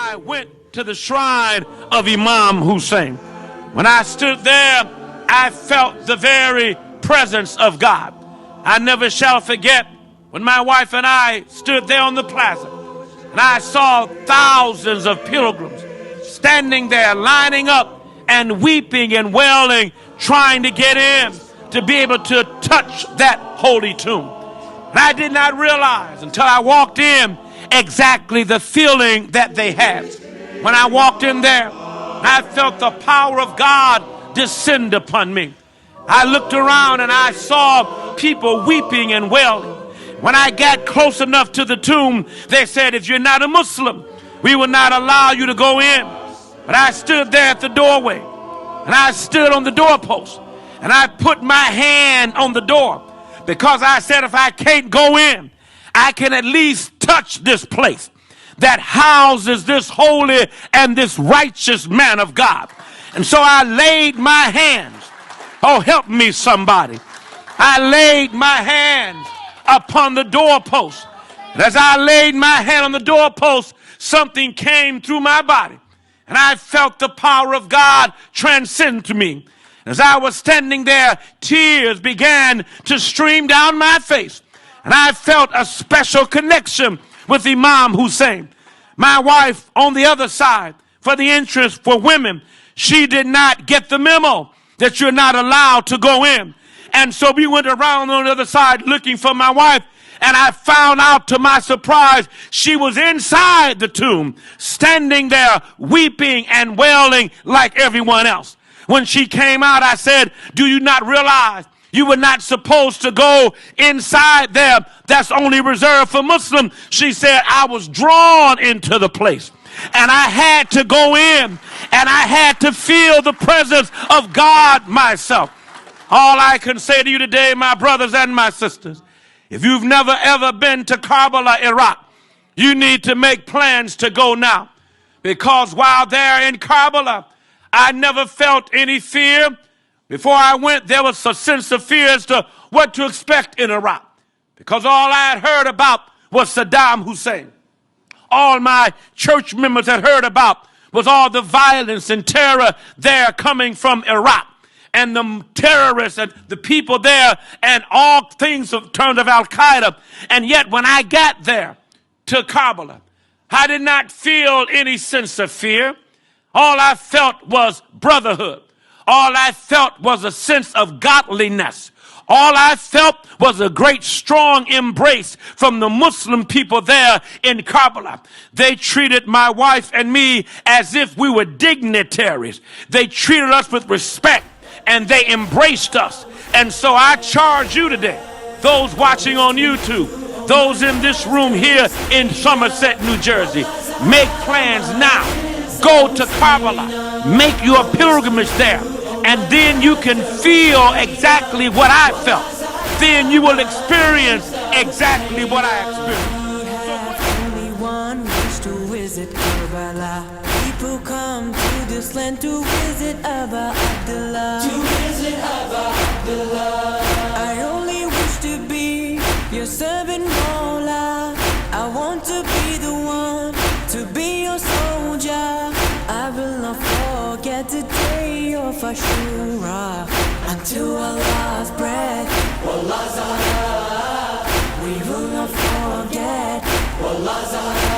I went to the shrine of Imam Hussein. When I stood there, I felt the very presence of God. I never shall forget when my wife and I stood there on the plaza, and I saw thousands of pilgrims standing there, lining up and weeping and wailing, trying to get in to be able to touch that holy tomb. And I did not realize until I walked in exactly the feeling that they had. When I walked in there, I felt the power of God descend upon me. I looked around and I saw people weeping and wailing. When I got close enough to the tomb, they said, if you're not a Muslim, we will not allow you to go in. But I stood there at the doorway, and I stood on the doorpost, and I put my hand on the door, because I said, if I can't go in, I can at least touch this place that houses this holy and this righteous man of God. And so I laid my hands. Oh, help me, somebody. I laid my hands upon the doorpost. And as I laid my hand on the doorpost, something came through my body. And I felt the power of God transcend to me. As I was standing there, tears began to stream down my face. And I felt a special connection with Imam Hussein. My wife on the other side, for the interest for women, she did not get the memo that you're not allowed to go in. And so we went around on the other side looking for my wife. And I found out, to my surprise, she was inside the tomb, standing there weeping and wailing like everyone else. When she came out, I said, do you not realize you were not supposed to go inside there? That's only reserved for Muslims. She said, I was drawn into the place, and I had to go in, and I had to feel the presence of God myself. All I can say to you today, my brothers and my sisters, if you've never ever been to Karbala, Iraq, you need to make plans to go now. Because while there in Karbala, I never felt any fear. Before I went, there was a sense of fear as to what to expect in Iraq. Because all I had heard about was Saddam Hussein. All my church members had heard about was all the violence and terror there coming from Iraq. And the terrorists and the people there and all things in terms of Al-Qaeda. And yet when I got there to Karbala, I did not feel any sense of fear. All I felt was brotherhood. All I felt was a sense of godliness. All I felt was a great strong embrace from the Muslim people there in Karbala. They treated my wife and me as if we were dignitaries. They treated us with respect, and they embraced us. And so I charge you today, those watching on YouTube, those in this room here in Somerset, New Jersey, make plans now. Go to Karbala, make your pilgrimage there, and then you can feel exactly what I felt. Then you will experience exactly what I experienced. Only one wish to visit Karbala. People come to this land to visit Abba Abdullah. To visit Abba Abdullah. I only wish to be your servant, Mola. I want to be the one to be your soldier. I will not forget the day of Ashura until Allah's breath. Wallah Zahra, we will not forget. Wallah Zahra.